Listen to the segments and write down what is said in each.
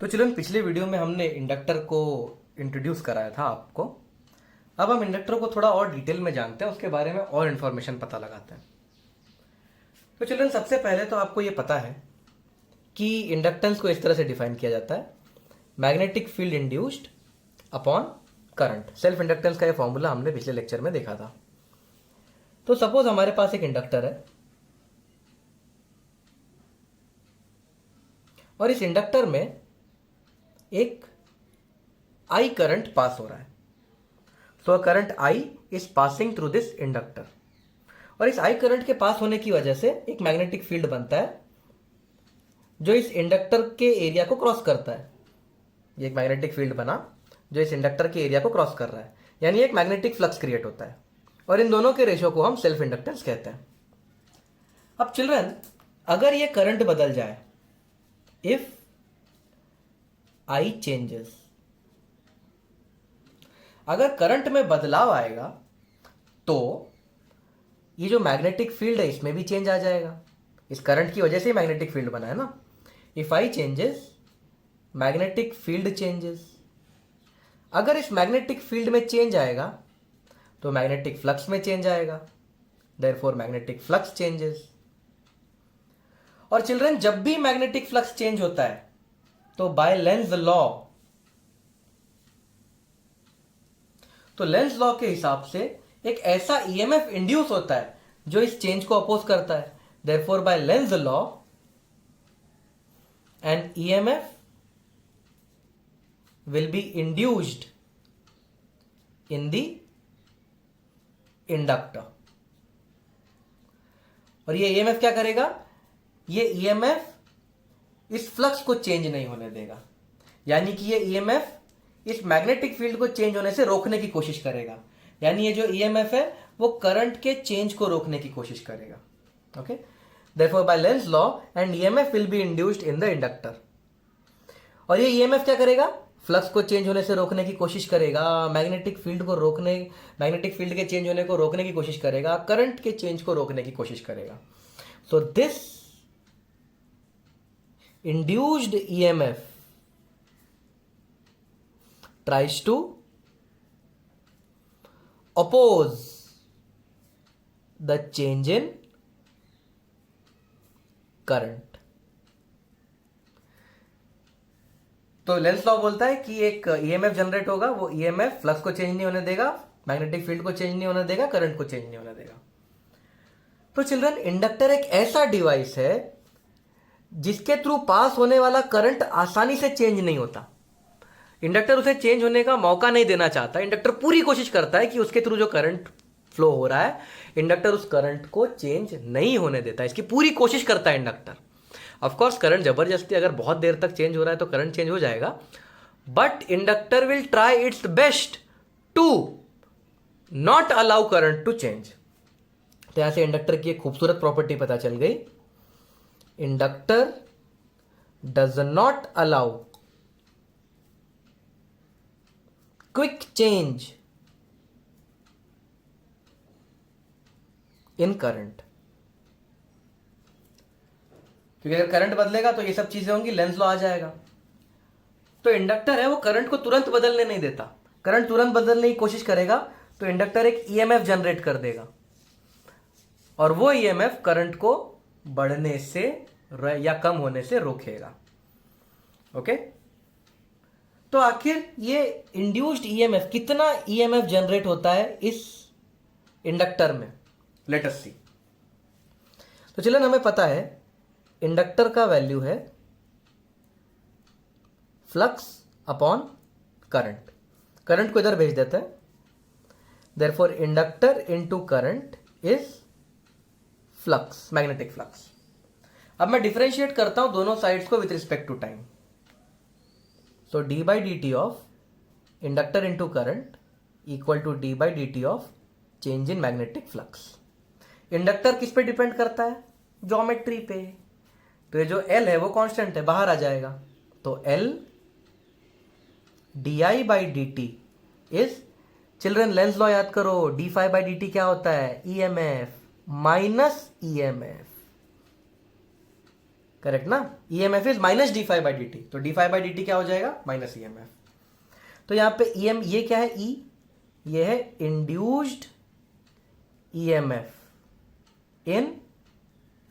तो चिल्ड्रन पिछले वीडियो में हमने इंडक्टर को इंट्रोड्यूस कराया था आपको। अब हम इंडक्टर को थोड़ा और डिटेल में जानते हैं, उसके बारे में और इन्फॉर्मेशन पता लगाते हैं। तो चिल्ड्रन सबसे पहले तो आपको ये पता है कि इंडक्टेंस को इस तरह से डिफाइन किया जाता है, magnetic field induced upon current. Self inductance का ये फॉर्मूला हमने पिछले लेक्चर में देखा था। तो सपोज हमारे पास एक इंडक्टर है और इस इंडक्टर में एक आई करंट पास हो रहा है। So current I is passing through this inductor, और इस आई करंट के पास होने की वजह से एक मैग्नेटिक फील्ड बनता है जो इस इंडक्टर के एरिया को क्रॉस करता है। ये एक मैग्नेटिक फील्ड बना जो इस इंडक्टर के एरिया को क्रॉस कर रहा है, यानी एक मैग्नेटिक फ्लक्स क्रिएट होता है, और इन दोनों के रेशो को हम सेल्फ इंडक्टेंस कहते हैं। अब चिल्ड्रन, अगर ये करंट बदल जाए, इफ आई चेंजेस, अगर करंट में बदलाव आएगा तो ये जो मैग्नेटिक फील्ड है इसमें भी चेंज आ जाएगा। इस करंट की वजह से ही मैग्नेटिक फील्ड बना है ना। If I changes, magnetic field changes. अगर इस मैग्नेटिक फील्ड में चेंज आएगा तो मैग्नेटिक फ्लक्स में चेंज आएगा, देयरफॉर मैग्नेटिक फ्लक्स चेंजेस। और चिल्ड्रन, जब भी मैग्नेटिक फ्लक्स चेंज होता है तो बाय लेंज लॉ, तो लेंज लॉ के हिसाब से एक ऐसा ईएमएफ इंड्यूस होता है जो इस चेंज को अपोज करता है। Therefore by Lenz law an EMF will be induced in the inductor. और ये ईएमएफ क्या करेगा? ये ईएमएफ इस फ्लक्स को चेंज नहीं होने देगा, यानी कि ये ईएमएफ इस मैग्नेटिक फील्ड को चेंज होने से रोकने की कोशिश करेगा। यानी ये जो ईएमएफ है वो करंट के चेंज को रोकने की कोशिश करेगा। Okay, therefore by Lenz law and EMF will be induced in the inductor. और ये ईएमएफ क्या करेगा? फ्लक्स को चेंज होने से रोकने की कोशिश करेगा, मैग्नेटिक फील्ड को रोकने, मैग्नेटिक फील्ड के चेंज होने को रोकने की कोशिश करेगा, करंट के चेंज को रोकने की कोशिश करेगा। So this induced EMF tries to oppose the change in current। तो लेंस लॉ बोलता है कि एक ईएमएफ जनरेट होगा, वो ईएमएफ फ्लक्स को चेंज नहीं होने देगा, मैग्नेटिक फील्ड को चेंज नहीं होने देगा, करंट को चेंज नहीं होने देगा। तो चिल्ड्रन, इंडक्टर एक ऐसा डिवाइस है जिसके थ्रू पास होने वाला करंट आसानी से चेंज नहीं होता। इंडक्टर उसे चेंज होने का मौका नहीं देना चाहता। इंडक्टर पूरी कोशिश करता है कि उसके थ्रू जो करंट फ्लो हो रहा है, इंडक्टर उस करंट को चेंज नहीं होने देता। इसकी पूरी कोशिश करता है इंडक्टर। ऑफ कोर्स करंट जबरदस्ती अगर बहुत देर तक चेंज हो रहा है तो करंट चेंज हो जाएगा, but inductor will try its best to not allow current to change. तो यहां से इंडक्टर की एक खूबसूरत प्रॉपर्टी पता चल गई। Inductor does not allow quick change in current। क्योंकि अगर करंट बदलेगा तो ये सब चीजें होंगी, लेंस लॉ आ जाएगा। तो इंडक्टर है वो करंट को तुरंत बदलने नहीं देता। करंट तुरंत बदलने की कोशिश करेगा तो इंडक्टर एक ईएमएफ जनरेट कर देगा, और वो ईएमएफ करंट को बढ़ने से या कम होने से रोकेगा। ओके, तो आखिर ये इंड्यूस्ड ईएमएफ, कितना ईएमएफ जनरेट होता है इस इंडक्टर में, लेट अस सी। तो चलिए, हमें पता है इंडक्टर का वैल्यू है फ्लक्स अपॉन करंट। करंट को इधर भेज देते हैं, therefore inductor into current is flux, magnetic flux. अब मैं डिफरेंशिएट करता हूं दोनों साइड्स को with respect to time. So D by D T of inductor into current equal to D by D T of change in magnetic flux. Inductor किस पे depend करता है? ज्योमेट्री पे। तो ये जो एल है वो कांस्टेंट है, बाहर आ जाएगा। तो L D I by D t is, children Lenz law याद करो, d phi by D t क्या होता है? EMF minus EMF. करेक्ट ना, EMF is minus d phi by D t, तो d phi by D t क्या हो जाएगा, माइनस ईएमएफ। तो यहां पे ईएम ये क्या है, ई, ये है इंड्यूस्ड ईएमएफ इन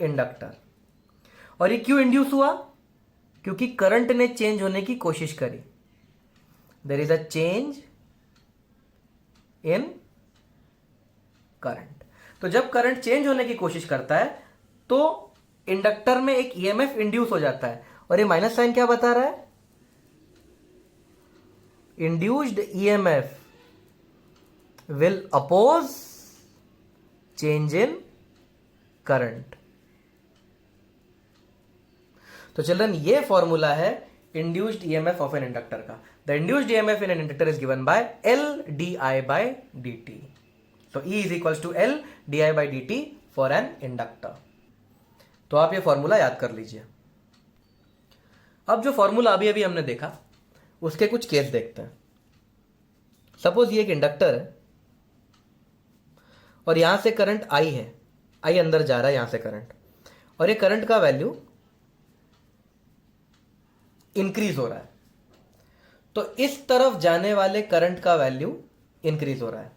इंडक्टर। और ये क्यों इंड्यूस हुआ, क्योंकि करंट ने चेंज होने की कोशिश करी, there is a change in current. तो जब करंट चेंज होने की कोशिश करता है तो इंडक्टर में एक ईएमएफ इंड्यूस हो जाता है, और ये माइनस साइन क्या बता रहा है, induced EMF will oppose change in current. तो चिल्ड्रन ये फॉर्मूला है induced EMF of an inductor का। The induced EMF in an inductor is given by L D I by D t. तो E is equals to L D I by D t for an inductor. तो आप ये formula याद कर लीजिए। अब जो फॉर्मूला अभी अभी हमने देखा उसके कुछ केस देखते हैं। सपोज ये एक इंडक्टर है और यहां से करंट आई है, आई अंदर जा रहा है यहां से करंट, और ये करंट का वैल्यू इंक्रीज हो रहा है। तो इस तरफ जाने वाले करंट का वैल्यू इंक्रीज हो रहा है।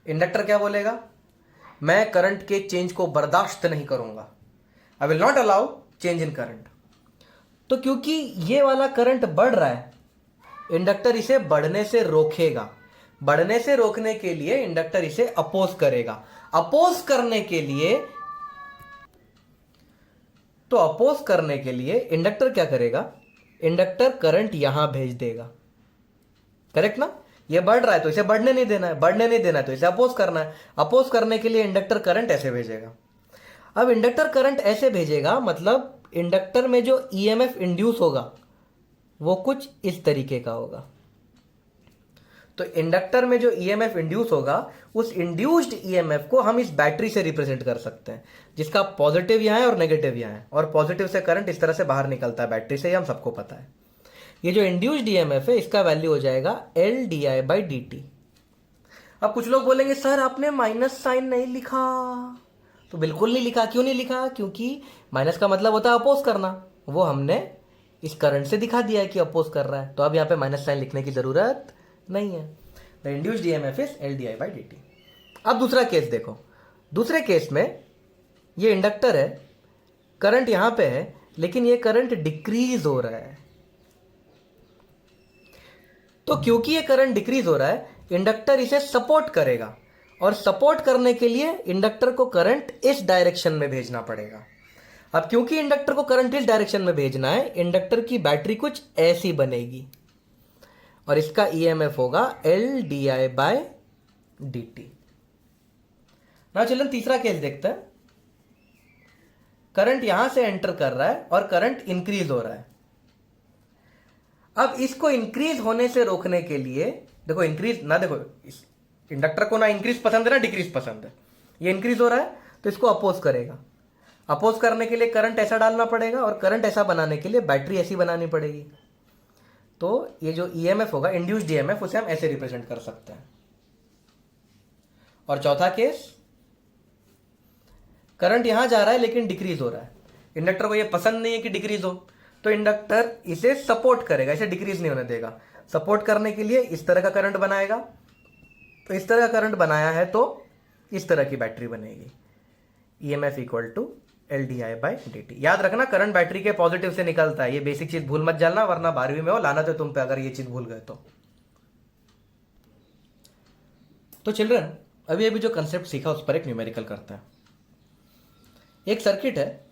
इंडक्टर क्या बोलेगा, मैं करंट के चेंज को बर्दाश्त नहीं करूंगा, I will not allow change in current. तो क्योंकि ये वाला करंट बढ़ रहा है, इंडक्टर इसे बढ़ने से रोकेगा। बढ़ने से रोकने के लिए इंडक्टर इसे अपोज करेगा। अपोज करने के लिए, तो अपोज करने के लिए इंडक्टर क्या करेगा, इंडक्टर करंट यहां भेज देगा। करेक्ट ना, ये बढ़ रहा है तो इसे बढ़ने नहीं देना है, बढ़ने नहीं देना है तो इसे अपोज करना है। अपोज करने के लिए इंडक्टर करंट ऐसे भेजेगा। अब इंडक्टर करंट ऐसे भेजेगा, मतलब इंडक्टर में जो ईएमएफ इंड्यूस होगा वो कुछ इस तरीके का होगा। तो इंडक्टर में जो ईएमएफ इंड्यूस होगा, उस इंड्यूस्ड ईएमएफ को हम इस बैटरी से रिप्रेजेंट कर सकते हैं, जिसका पॉजिटिव यहां है और नेगेटिव यहां है, और पॉजिटिव से करंट इस तरह से बाहर निकलता है बैटरी से, ये हम सबको पता है। ये जो इंड्यूस्ड ईएमएफ है इसका वैल्यू हो जाएगा L D I by D T. अब कुछ लोग बोलेंगे सर आपने माइनस साइन नहीं लिखा। तो बिल्कुल नहीं लिखा। क्यों नहीं लिखा, क्योंकि माइनस का मतलब होता है अपोज करना, वो हमने इस करंट से दिखा दिया है कि अपोज कर रहा है, तो अब यहां पे माइनस साइन लिखने की जरूरत नहीं है। The induced EMF is L D I by D T. अब दूसरा केस देखो। दूसरे केस में ये इंडक्टर है, करंट यहां पे है, लेकिन ये करंट डिक्रीज हो रहा है। तो क्योंकि ये करंट डिक्रीज हो रहा है, इंडक्टर इसे सपोर्ट करेगा, और सपोर्ट करने के लिए इंडक्टर को करंट इस डायरेक्शन में भेजना पड़ेगा। अब क्योंकि इंडक्टर को करंट इस डायरेक्शन में भेजना है, इंडक्टर की बैटरी कुछ ऐसी बनेगी, और इसका ईएमएफ होगा L D I by D T. ना चिल्ड्रन तीसरा केस देखते हैं। करंट यहां से एंटर कर रहा है और करंट इंक्रीज हो रहा है। अब इसको इंक्रीज होने से रोकने के लिए, देखो इंक्रीज ना, देखो इस इंडक्टर को ना इंक्रीज पसंद है ना डिक्रीज पसंद है। ये इंक्रीज हो रहा है तो इसको अपोज करेगा। अपोज करने के लिए करंट ऐसा डालना पड़ेगा, और करंट ऐसा बनाने के लिए बैटरी ऐसी बनानी पड़ेगी। तो ये जो ईएमएफ होगा, इंड्यूस्ड ईएमएफ, उसे हम ऐसे रिप्रेजेंट कर सकते हैं। और चौथा केस, करंट यहां जा रहा है लेकिन डिक्रीज हो रहा है। इंडक्टर को ये पसंद नहीं है कि डिक्रीज हो, तो इंडक्टर इसे सपोर्ट करेगा, इसे डिक्रीज नहीं होने देगा। सपोर्ट करने के लिए इस तरह का करंट बनाएगा। तो इस तरह का करंट बनाया है तो इस तरह की बैटरी बनेगी। EMF equal to L D I by D T. याद रखना, करंट बैटरी के पॉजिटिव से निकलता है। ये बेसिक चीज भूल मत जाना, वरना 12वीं में हो लानत है तुम पे अगर ये चीज भूल गए तो चिल्ड्रन अभी अभी जो कंसेप्ट सीखा उस पर एक न्यूमेरिकल करता है। एक सर्किट है,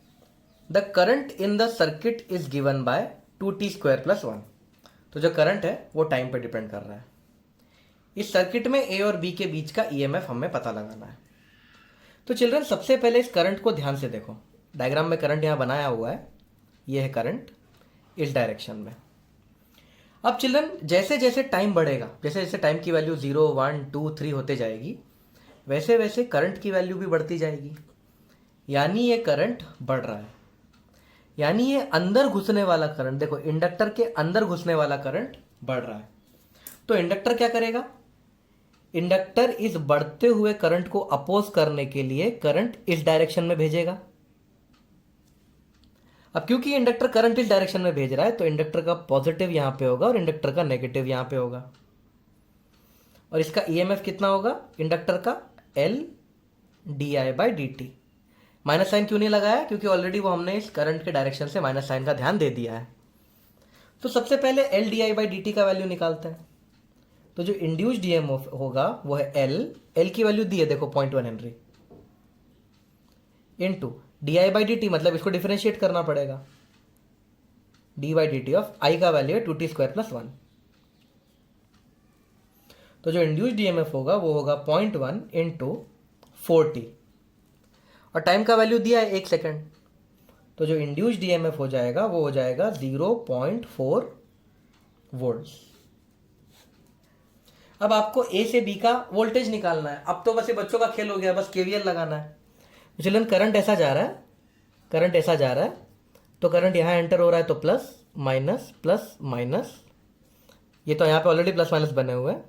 the current in the circuit is given bye 2t² + 1। तो जो करंट है वो टाइम पे डिपेंड कर रहा है। इस सर्किट में ए और बी के बीच का ईएमएफ हमें पता लगाना है। तो चिल्ड्रन सबसे पहले इस करंट को ध्यान से देखो। डायग्राम में करंट यहां बनाया हुआ है, ये है करंट इस डायरेक्शन में। अब चिल्ड्रन जैसे जैसे टाइम बढ़ेगा, जैसे जैसे टाइम की वैल्यू 0, 1, 2, 3 होते जाएगी, वैसे वैसे करंट की वैल्यू भी बढ़ती जाएगी। यानी ये करंट बढ़ रहा है, यानी ये अंदर घुसने वाला करंट, देखो इंडक्टर के अंदर घुसने वाला करंट बढ़ रहा है। तो इंडक्टर क्या करेगा, इंडक्टर इस बढ़ते हुए करंट को अपोज करने के लिए करंट इस डायरेक्शन में भेजेगा। अब क्योंकि इंडक्टर करंट इस डायरेक्शन में भेज रहा है तो इंडक्टर का पॉजिटिव यहां पे होगा और इंडक्टर का नेगेटिव यहां पे होगा, और इसका ईएमएफ कितना होगा इंडक्टर का, L D I by D T. Minus sign क्यों नहीं लगाया, क्योंकि ऑलरेडी वो हमने इस करंट के डायरेक्शन से माइनस साइन का ध्यान दे दिया है। तो सबसे पहले L D I by D T का वैल्यू निकालते हैं। तो जो इंड्यूस्ड ईएमएफ होगा वो है एल की वैल्यू दी है देखो 0.1 henry, into d I by D t, मतलब इसको डिफरेंशिएट करना पड़ेगा, d by D T of i का वैल्यू है 2t² + 1। तो जो इंड्यूस्ड ईएमएफ होगा वो होगा 0.1 इंटू 4t, और टाइम का वैल्यू दिया है 1 सेकेंड। तो जो इंड्यूस्ड ईएमएफ हो जाएगा वो हो जाएगा 0.4 वोल्ट। अब आपको ए से बी का वोल्टेज निकालना है। अब तो बस ये बच्चों का खेल हो गया, बस केवीएल लगाना है। चिल्ड्रन करंट ऐसा जा रहा है, करंट ऐसा जा रहा है, तो करंट यहाँ एंटर हो रहा है तो प्लस माइनस, ये तो यहाँ पे ऑलरेडी प्लस माइनस बने हुए हैं।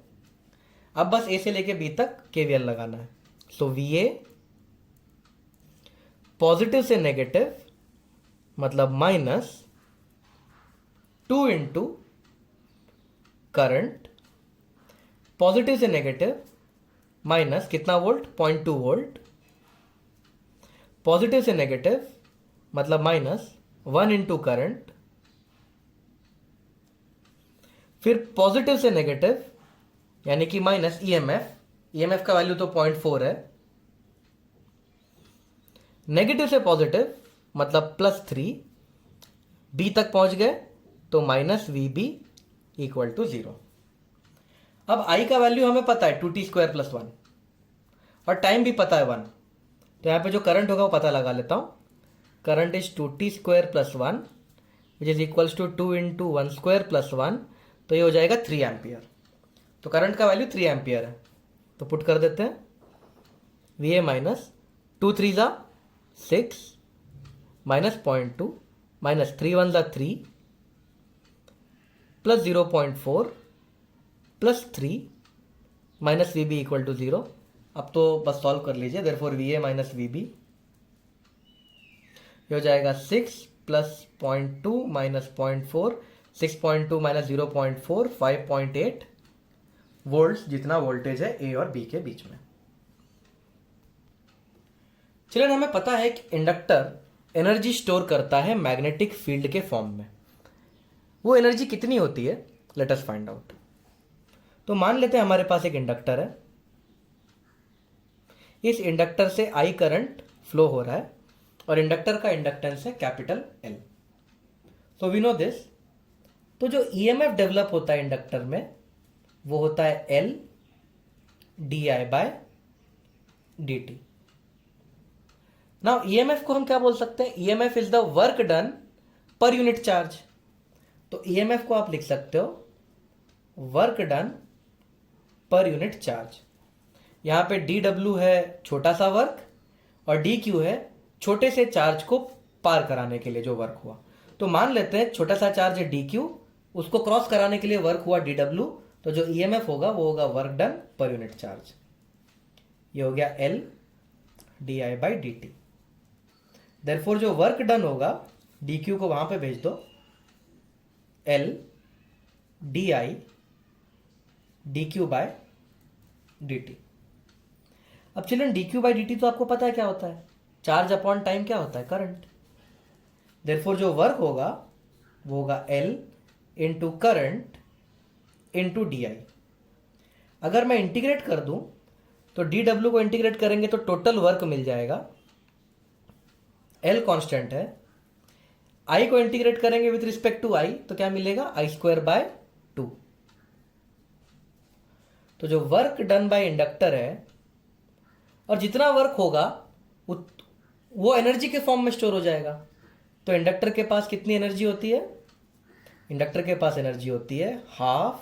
अब बस ए से लेके बी तक केवीएल लगाना है। सो वी ए पॉजिटिव से नेगेटिव मतलब -2 इंटू करंट, पॉजिटिव से नेगेटिव माइनस कितना वोल्ट, 0.2 वोल्ट, पॉजिटिव से नेगेटिव मतलब -1 इंटू करंट, फिर पॉजिटिव से नेगेटिव यानी कि माइनस ईएमएफ का वैल्यू तो 0.4 है, नेगेटिव से पॉजिटिव मतलब +3, बी तक पहुंच गए तो -VB = 0। अब आई का वैल्यू हमें पता है 2t² + 1, और टाइम भी पता है 1, तो यहाँ पे जो करंट होगा वो पता लगा लेता हूँ। Current is 2t² + 1 which is equals to 2 into 1² + 1, तो ये हो जाएगा 3 एम्पियर। तो करंट का वैल्यू 3 एम्पियर है, तो पुट कर देते हैं वी ए -2 3 6 -0.2 -3 1 3 + 0.4 + 3 -VB = 0। अब तो बस सॉल्व कर लीजिए, देयरफॉर वी ए -VB ये हो जाएगा 6 + 0.2 -0.4, 6.2 - 0.4 5.8 वोल्ट्स जितना वोल्टेज है ए और बी के बीच में। चलिए, हमें पता है कि इंडक्टर एनर्जी स्टोर करता है मैग्नेटिक फील्ड के फॉर्म में। वो एनर्जी कितनी होती है, लेट अस फाइंड आउट। तो मान लेते हैं हमारे पास एक इंडक्टर है, इस इंडक्टर से आई करंट फ्लो हो रहा है और इंडक्टर का इंडक्टेंस है capital L। So we know this. तो जो ईएमएफ डेवलप होता है इंडक्टर में वो होता है L di/dt। नाउ ईएमएफ को हम क्या बोल सकते हैं, EMF is the work done per unit charge. तो ईएमएफ को आप लिख सकते हो work done per unit charge. यहां पे dw है छोटा सा वर्क और dq है छोटे से चार्ज को पार कराने के लिए जो वर्क हुआ। तो मान लेते हैं छोटा सा चार्ज है dq, उसको क्रॉस कराने के लिए वर्क हुआ dw, तो जो ईएमएफ होगा वो होगा work done per unit charge. ये हो गया L di/dt। देयरफॉर जो वर्क डन होगा dq को वहां पे भेज दो, L di/dq/dt। अब चिल्ड्रन dq/dt तो आपको पता है क्या होता है, चार्ज अपॉन टाइम क्या होता है, करंट। देयरफॉर जो वर्क होगा वो होगा L into current into D I. अगर मैं इंटीग्रेट कर दूं तो dw को इंटीग्रेट करेंगे तो टोटल वर्क मिल जाएगा, L कांस्टेंट है, I को इंटीग्रेट करेंगे विथ रिस्पेक्ट टू I तो क्या मिलेगा, I²/2। तो जो वर्क डन बाय इंडक्टर है और जितना वर्क होगा वो एनर्जी के फॉर्म में स्टोर हो जाएगा। तो इंडक्टर के पास कितनी एनर्जी होती है, इंडक्टर के पास एनर्जी होती है ½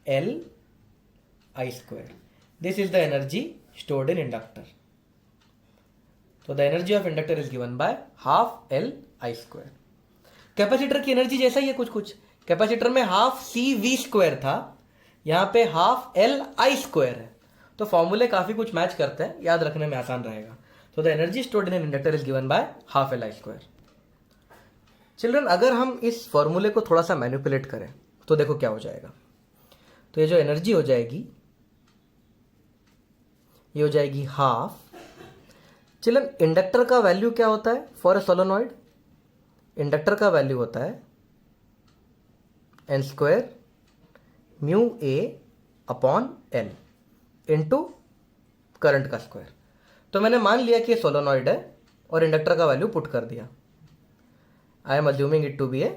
L/I²। This is the energy stored in inductor. तो the energy of inductor is given by ½ L/I²। Capacitor की एनर्जी जैसा ही है कुछ, कैपेसिटर में ½ CV² था, यहां पे ½ L/I² है। तो फॉर्मूले काफी कुछ मैच करते हैं, याद रखने में आसान रहेगा। तो the energy stored in inductor is given by ½ L/I²। Children अगर हम इस फॉर्मूले को थोड़ा सा मैनिपुलेट करें तो देखो क्या हो जाएगा। तो ये जो एनर्जी हो जाएगी ये हो जाएगी हाफ। चिल्ड्रन इंडक्टर का वैल्यू क्या होता है फॉर अ सोलेनॉइड? इंडक्टर का वैल्यू होता है n² mu A upon L into current का स्क्वायर। तो मैंने मान लिया कि ये सोलेनॉइड है और इंडक्टर का वैल्यू पुट कर दिया। I am assuming it to be a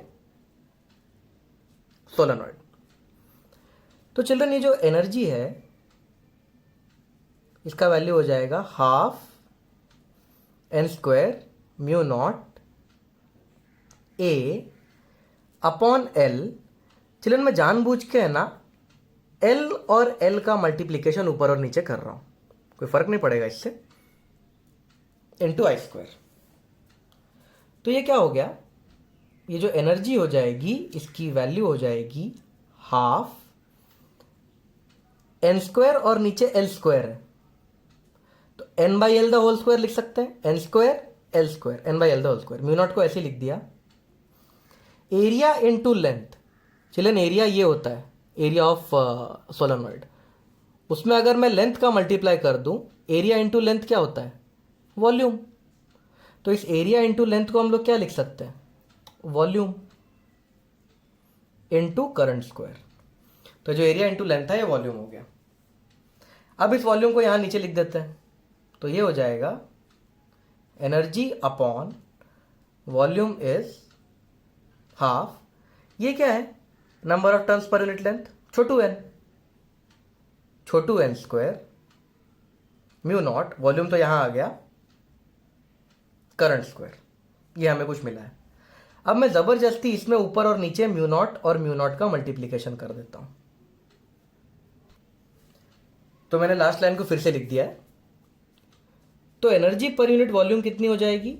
solenoid. तो चिल्ड्रन ये जो एनर्जी है इसका वैल्यू हो जाएगा half n² mu naught A upon L. Children मैं जानबूझ के है ना एल और एल का मल्टीप्लीकेशन ऊपर और नीचे कर रहा हूं, कोई फर्क नहीं पड़ेगा इससे, इंटू I²। तो ये क्या हो गया, ये जो एनर्जी हो जाएगी इसकी वैल्यू हो जाएगी हाफ n² और नीचे L² है तो n/L द होल स्क्वायर लिख सकते हैं, n² L² n/L the whole square. Mu naught को ऐसे लिख दिया। Area into length, children area ये होता है एरिया ऑफ सोलेनॉइड, उसमें अगर मैं लेंथ का मल्टीप्लाई कर दूं, एरिया इनटू लेंथ क्या होता है वॉल्यूम। तो इस एरिया इनटू लेंथ को हम लोग क्या लिख सकते हैं वॉल्यूम इनटू करंट स्क्वायर। तो जो एरिया इनटू लेंथ है ये वॉल्यूम हो गया। अब इस वॉल्यूम को यहां नीचे लिख देते हैं तो ये हो जाएगा energy upon volume is half. ये क्या है number of turns per unit length, Chhotu n² mu not, volume तो यहां आ गया, करंट स्क्वायर। ये हमें कुछ मिला है। अब मैं जबरदस्ती इसमें ऊपर और नीचे म्यू नॉट और म्यू नॉट का मल्टीप्लीकेशन कर देता हूं। तो मैंने लास्ट लाइन को फिर से लिख दिया है। तो एनर्जी पर यूनिट वॉल्यूम कितनी हो जाएगी,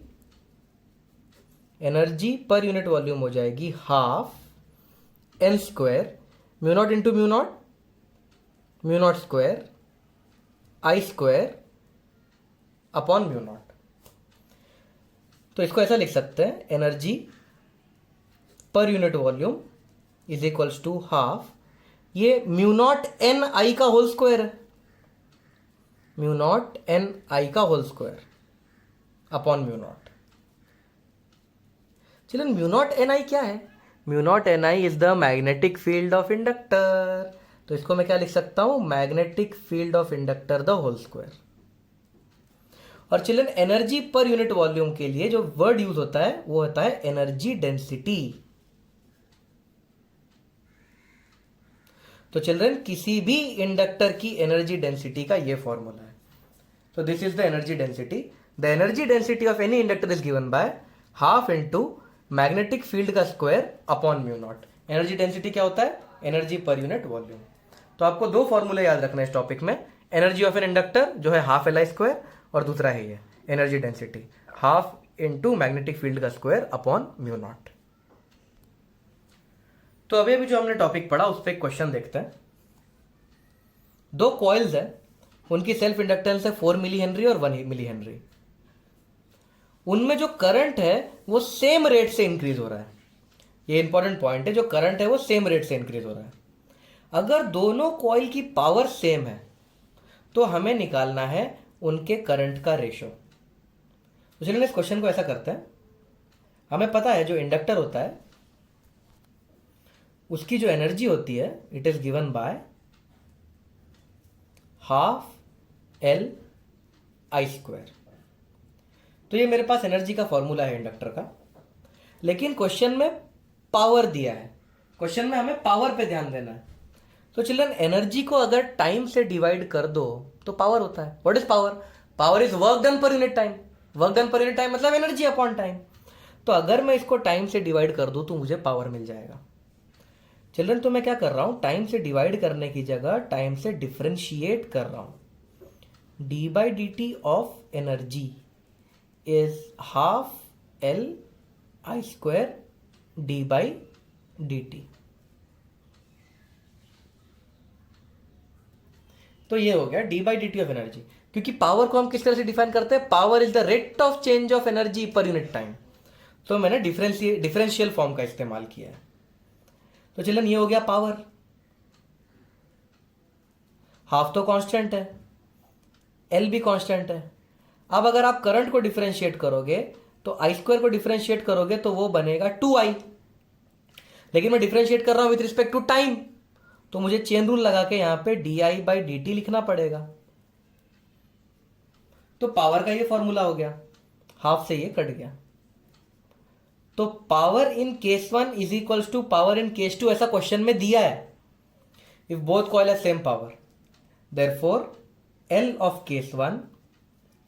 एनर्जी पर यूनिट वॉल्यूम हो जाएगी half n² mu naught into mu naught square I² upon mu naught. तो इसको ऐसा लिख सकते हैं एनर्जी पर unit volume is equals to half, ये म्यू नॉट n का होल स्क्वायर है, म्यू नॉट n का whole square upon mu naught. चलिए म्यू नॉट n क्या है, mu naught n is the magnetic field of inductor. तो इसको मैं क्या लिख सकता हूं magnetic field of inductor the whole square. और चिल्ड्रन एनर्जी पर यूनिट वॉल्यूम के लिए जो वर्ड यूज होता है वो होता है एनर्जी डेंसिटी। तो चिल्ड्रन किसी भी इंडक्टर की एनर्जी डेंसिटी का ये फॉर्मूला है। तो this is the energy density. The energy density of any inductor is given by half into magnetic field का square upon mu naught. Energy density क्या होता है एनर्जी पर यूनिट वॉल्यूम। तो आपको दो फॉर्मूले याद रखना है इस टॉपिक में, एनर्जी ऑफ एन इंडक्टर जो है हाफ Li² और दूसरा है ये energy density half into magnetic field का स्क्वायर अपॉन म्यू नॉट। तो अभी अभी जो हमने टॉपिक पढ़ा उस पर एक क्वेश्चन देखते हैं। दो कॉइल्स है, उनकी सेल्फ इंडक्टेंस है 4 मिली हेनरी और 1 मिली हेनरी। उनमें जो करंट है वो सेम रेट से इंक्रीज हो रहा है। ये इंपॉर्टेंट पॉइंट है, जो करंट है वो सेम रेट से इंक्रीज हो रहा है। अगर दोनों कॉइल की पावर सेम है तो हमें निकालना है उनके करंट का रेशो। तो चलिए इस क्वेश्चन को ऐसा करते हैं। हमें पता है जो इंडक्टर होता है उसकी जो एनर्जी होती है it is given by half Li²। तो ये मेरे पास एनर्जी का फॉर्मूला है इंडक्टर का, लेकिन क्वेश्चन में पावर दिया है, क्वेश्चन में हमें पावर पे ध्यान देना है। तो चिल्ड्रन एनर्जी को अगर टाइम से डिवाइड कर दो तो पावर होता है। What is power, power is work done per unit time. Work done per unit time मतलब एनर्जी अपॉन टाइम। तो अगर मैं इसको टाइम से डिवाइड कर दूं तो मुझे पावर मिल जाएगा। चिल्ड्रन तो मैं क्या कर रहा हूं, टाइम से डिवाइड करने की जगह टाइम से डिफरेंशिएट कर रहा हूं। d/dt of energy is half Li² d/dt। तो ये हो गया d/dt ऑफ एनर्जी। क्योंकि पावर को हम किस तरह से डिफाइन करते हैं, power is the rate of change of energy per unit time. तो मैंने डिफरेंशियल फॉर्म का इस्तेमाल किया है। तो चिल्ड्रन ये हो गया पावर, हाफ तो कांस्टेंट है, एल भी कांस्टेंट है। अब अगर आप करंट को डिफरेंशिएट करोगे तो आई स्क्वायर को डिफरेंशिएट करोगे तो वो बनेगा 2i, लेकिन मैं डिफरेंशिएट कर रहा हूं विथ रिस्पेक्ट टू टाइम, तो मुझे चेन रूल लगा के यहां पे di/dt लिखना पड़ेगा। तो पावर का ये फॉर्मूला हो गया, हाफ से ये कट गया। तो power in case 1 is equals to power in case 2 ऐसा क्वेश्चन में दिया है। If both coil have same power, therefore L of case 1,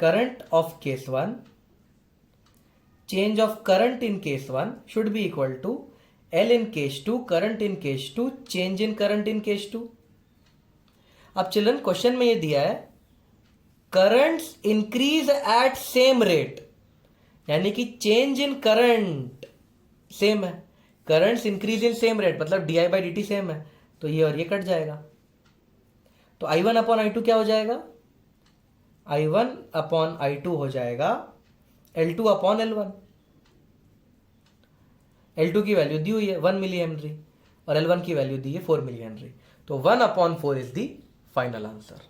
current of case 1, change of current in case 1 should be equal to L in case 2, current in case 2, change in current in case 2। अब children question में ये दिया है currents increase at same rate, यानी कि change in current same है, currents increase in same rate मतलब di/dt same है, तो ये और ये कट जाएगा। तो I1/I2 क्या हो जाएगा? I1/I2 हो जाएगा L2/L1। L2 की वैल्यू दी हुई है 1 मिली हेनरी और L1 की वैल्यू दी है 4 मिली हेनरी, तो 1/4 इज द फाइनल आंसर।